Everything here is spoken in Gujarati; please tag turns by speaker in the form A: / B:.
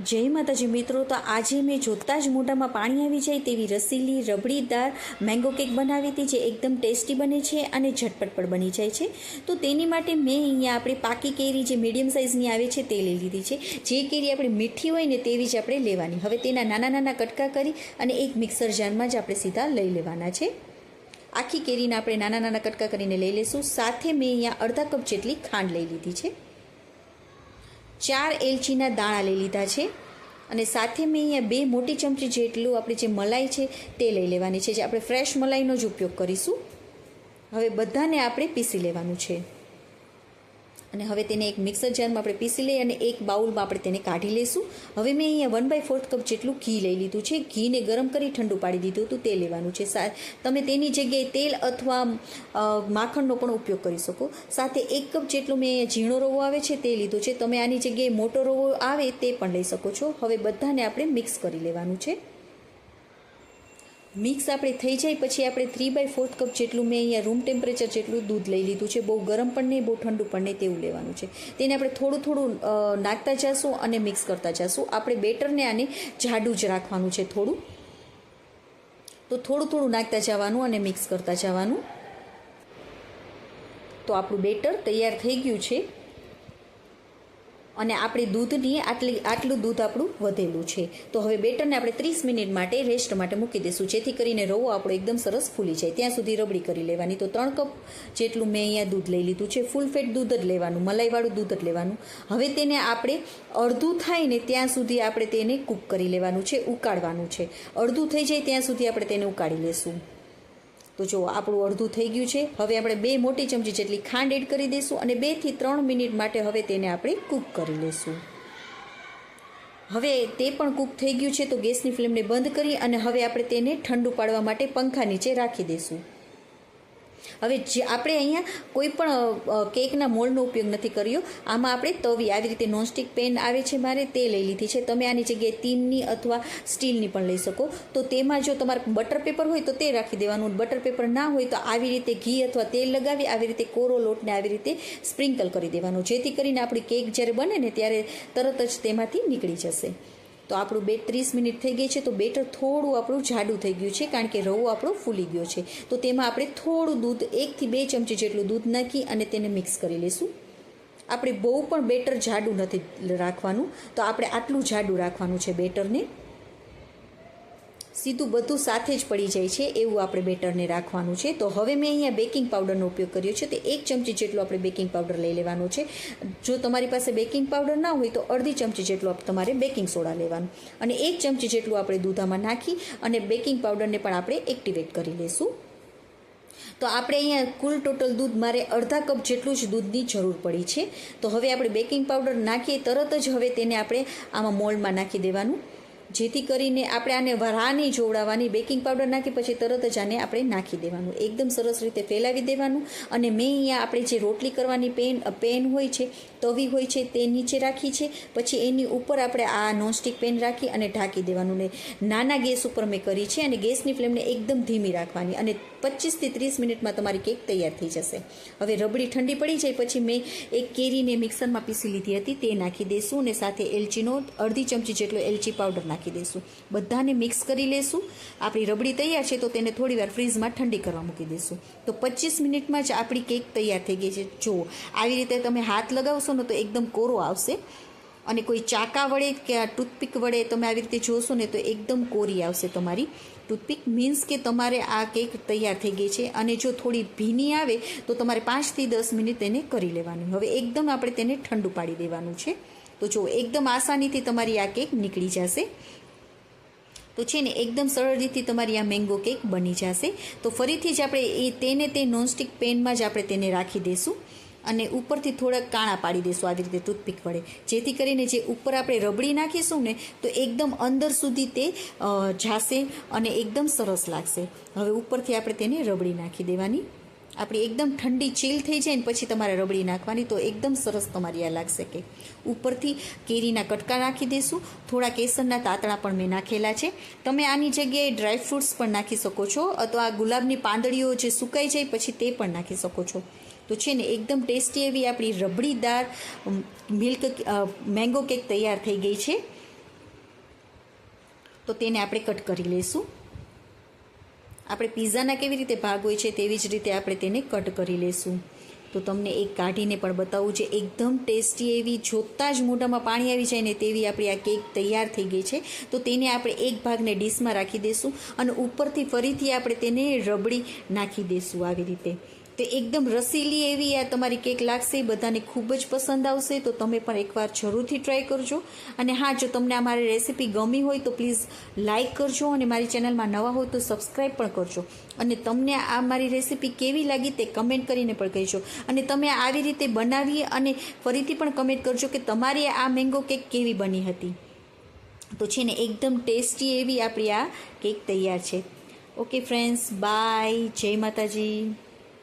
A: જય માતાજી મિત્રો, તો આજે મેં જોતાં જ મોઢામાં પાણી આવી જાય તેવી રસીલી રબડીદાર મેંગો કેક બનાવી હતી, જે એકદમ ટેસ્ટી બને છે અને ઝટપટ પણ બની જાય છે। તો તેની માટે મેં અહીંયા આપણે પાકી કેરી જે મીડિયમ સાઇઝની આવે છે તે લઈ લીધી છે। જે કેરી આપણે મીઠી હોય ને તેવી જ આપણે લેવાની। હવે તેના નાના નાના કટકા કરી અને એક મિક્સર જારમાં જ આપણે સીધા લઈ લેવાના છે। આખી કેરીને આપણે નાના નાના કટકા કરીને લઈ લઈશું। સાથે મેં અહીંયા અડધા કપ જેટલી ખાંડ લઈ લીધી છે, 4 એલચીના દાણા લઈ લીધા છે અને સાથે મેં અહીંયા 2 મોટી ચમચી જેટલું આપણી જે મલાઈ છે તે લઈ લેવાની છે, જે આપણે ફ્રેશ મલાઈનો જ ઉપયોગ કરીશું। હવે બધાને આપણે પીસી લેવાનું છે અને હવે તેને એક મિક્સર જારમાં આપણે પીસી લઈ અને એક બાઉલમાં આપણે તેને કાઢી લઈશું। હવે મેં અહીંયા 1/4 કપ જેટલું ઘી લઈ લીધું છે। ઘીને ગરમ કરી ઠંડુ પાડી દીધું હતું, તે લેવાનું છે। તમે તેની જગ્યાએ તેલ અથવા માખણનો પણ ઉપયોગ કરી શકો। સાથે 1 કપ જેટલું મેં અહીંયા ઝીણો રવો આવે છે તે લીધો છે, તમે આની જગ્યાએ મોટો રવો આવે તે પણ લઈ શકો છો। હવે બધાને આપણે મિક્સ કરી લેવાનું છે। મિક્સ આપણે થઈ જાય પછી આપણે 3/4 કપ જેટલું મેં અહીંયા રૂમ ટેમ્પરેચર જેટલું દૂધ લઈ લીધું છે। બહુ ગરમ પણ નહીં, બહુ ઠંડુ પણ નહીં, તેવું લેવાનું છે। તેને આપણે થોડું થોડું નાખતા જઈશું અને મિક્સ કરતા જઈશું। આપણે બેટરને આને જાડું જ રાખવાનું છે, થોડું તો થોડું નાખતા જવાનું અને મિક્સ કરતા જવાનું। તો આપણું બેટર તૈયાર થઈ ગયું છે અને આપણે દૂધની આટલું દૂધ આપણું વધેલું છે। તો હવે બેટરને આપણે 30 મિનિટ માટે રેસ્ટ માટે મૂકી દઈશું, જેથી કરીને રવો આપણો એકદમ સરસ ફૂલી જાય, ત્યાં સુધી રબડી કરી લેવાની। તો 3 કપ જેટલું મેં અહીંયા દૂધ લઈ લીધું છે, ફૂલ ફેટ દૂધ જ લેવાનું, મલાઈવાળું દૂધ જ લેવાનું। હવે તેને આપણે અડધું થાય ને ત્યાં સુધી આપણે તેને કૂક કરી લેવાનું છે, ઉકાળવાનું છે। અડધું થઈ જાય ત્યાં સુધી આપણે તેને ઉકાળી લેશું। તો જો આપણું અડધું થઈ ગયું છે। હવે આપણે 2 મોટી ચમચી જેટલી ખાંડ એડ કરી દઈશું અને 2 થી 3 મિનિટ માટે હવે તેને આપણે કૂક કરી લઈશું। હવે તે પણ કૂક થઈ ગયું છે, તો ગેસની ફ્લેમને બંધ કરી અને હવે આપણે તેને ઠંડુ પાડવા માટે પંખા નીચે રાખી દઈશું। હવે જે આપણે અહીંયા કોઈ પણ કેકના મોલ્ડનો ઉપયોગ નથી કર્યો, આમાં આપણે તવી આવી રીતે નોનસ્ટિક પેન આવે છે મારે તે લઈ લીધી છે। તમે આની જગ્યાએ તીનની અથવા સ્ટીલની પણ લઈ શકો। તો તેમાં જો તમારે બટર પેપર હોય તો તે રાખી દેવાનું, બટર પેપર ના હોય તો આવી રીતે ઘી અથવા તેલ લગાવી આવી રીતે કોરો લોટને આવી રીતે સ્પ્રિંકલ કરી દેવાનું, જેથી કરીને આપણી કેક જ્યારે બને ને ત્યારે તરત જ તેમાંથી નીકળી જશે। તો આપણું 30 મિનિટ થઈ ગઈ છે, તો બેટર થોડું આપણું જાડું થઈ ગયું છે, કારણ કે રવો આપણો ફૂલી ગયો છે। તો તેમાં આપણે થોડું દૂધ 1 થી 2 ચમચી જેટલું દૂધ નાખી અને તેને મિક્સ કરી લઈશું। આપણે બહુ પણ બેટર જાડું નથી રાખવાનું, તો આપણે આટલું જાડું રાખવાનું છે બેટરને, સીધું બધું સાથે જ પડી જાય છે એવું આપણે બેટરને રાખવાનું છે। તો હવે મેં અહીંયા બેકિંગ પાવડરનો ઉપયોગ કર્યો છે, તો 1 ચમચી જેટલું આપણે બેકિંગ પાવડર લઈ લેવાનું છે। જો તમારી પાસે બેકિંગ પાવડર ના હોય તો અડધી ચમચી જેટલું તમારે બેકિંગ સોડા લેવાનું અને 1 ચમચી જેટલું આપણે દૂધામાં નાખી અને બેકિંગ પાવડરને પણ આપણે એક્ટિવેટ કરી લઈશું। તો આપણે અહીંયા કુલ ટોટલ દૂધ મારે અડધા કપ જેટલું જ દૂધની જરૂર પડી છે। તો હવે આપણે બેકિંગ પાવડર નાખીએ તરત જ હવે તેને આપણે આમાં મોલ્ડમાં નાખી દેવાનું, જેથી કરીને આપણે આને રાહ નહીં જોવડાવવાની। બેકિંગ પાવડર નાખી પછી તરત જ આને આપણે નાખી દેવાનું, એકદમ સરસ રીતે ફેલાવી દેવાનું। અને મેં અહીંયા આપણે જે રોટલી કરવાની પેન હોય છે, તવી હોય છે, તે નીચે રાખી છે, પછી એની ઉપર આપણે આ નોનસ્ટિક પેન રાખી અને ઢાંકી દેવાનું ને નાના ગેસ ઉપર મેં કરી છે અને ગેસની ફ્લેમને એકદમ ધીમી રાખવાની અને 25 થી 30 મિનિટમાં તમારી કેક તૈયાર થઈ જશે। હવે રબડી ઠંડી પડી જાય પછી મેં એક કેરીને મિક્સરમાં પીસી લીધી હતી તે નાખી દઈશું અને સાથે એલચીનો અડધી ચમચી જેટલો એલચી પાવડર નાખી દઈશું। બધાને મિક્સ કરી લેશું। આપણી રબડી તૈયાર છે, તો તેને થોડીવાર ફ્રીઝમાં ઠંડી કરવા મૂકી દઈશું। તો 25 મિનિટમાં જ આપણી કેક તૈયાર થઈ ગઈ છે। જુઓ, આવી રીતે તમે હાથ લગાવશો ને તો એકદમ કોરો આવશે અને કોઈ ચાકા વડે કે ટૂથપીક વડે તમે આવી રીતે જોશો ને તો એકદમ કોરી આવશે તમારી ટૂથપીક, મીન્સ કે તમારે આ કેક તૈયાર થઈ ગઈ છે। અને જો થોડી ભીની આવે તો તમારે 5 થી 10 મિનિટ તેને કરી લેવાની। હવે એકદમ આપણે તેને ઠંડુ પાડી દેવાનું છે। તો જો એકદમ આસાનીથી તમારી આ કેક નીકળી જશે। તો છે ને એકદમ સરળ રીતે તમારી આ મેંગો કેક બની જશે। તો ફરીથી જ આપણે તે નોનસ્ટિક પેનમાં જ આપણે તેને રાખી દઈશું અને ઉપરથી થોડાક કાણા પાડી દઈશું આવી રીતે ટૂથપીક વડે, જેથી કરીને જે ઉપર આપણે રબડી નાખીશું ને તો એકદમ અંદર સુધી તે જાશે અને એકદમ સરસ લાગશે। હવે ઉપરથી આપણે તેને રબડી નાખી દેવાની। આપણી એકદમ ઠંડી ચીલ થઈ જાય ને પછી તમારે રબડી નાખવાની, તો એકદમ સરસ તમારી આ લાગશે કેક। ઉપરથી કેરીના કટકા નાખી દઈશું, થોડા કેસરના તાતણા પણ મેં નાખેલા છે। તમે આની જગ્યાએ ડ્રાયફ્રૂટ્સ પણ નાખી શકો છો અથવા ગુલાબની પાંદડીઓ જે સુકાઈ જાય પછી તે પણ નાખી શકો છો। તો છે ને એકદમ ટેસ્ટી એવી આપણી રબડીદાર મેંગો કેક તૈયાર થઈ ગઈ છે। તો તેને આપણે કટ કરી લઈશું. આપણે પિઝાના કેવી રીતે ભાગ હોય છે તેવી જ રીતે આપણે તેને કટ કરી લઈશું. તો તમને એક કાઢીને પણ બતાવું છે. એકદમ ટેસ્ટી એવી, જોતાં જ મોઢામાં પાણી આવી જાય ને તેવી આપણી આ કેક તૈયાર થઈ ગઈ છે. તો તેને આપણે એક ભાગને ડીશમાં રાખી દઈશું અને ઉપરથી ફરીથી આપણે તેને રબડી નાખી દઈશું આવી રીતે. તો એકદમ રસીલી એવી આ તમારી કેક લાગશે, બધાને ખૂબ જ પસંદ આવશે. તો તમે પણ એકવાર જરૂરથી ટ્રાય કરજો. અને હા, જો તમને આ મારી રેસીપી ગમી હોય તો પ્લીઝ લાઇક કરજો અને મારી ચેનલમાં નવા હોય તો સબસ્ક્રાઈબ પણ કરજો. અને તમને આ મારી રેસીપી કેવી લાગી તે કમેન્ટ કરીને પણ કહેજો. અને તમે આવી રીતે બનાવી અને ફરીથી પણ કમેન્ટ કરજો કે તમારી આ મેંગો કેક કેવી બની હતી. તો છે ને એકદમ ટેસ્ટી એવી આપણી આ કેક તૈયાર છે. ઓકે ફ્રેન્ડ્સ, બાય, જય માતાજી.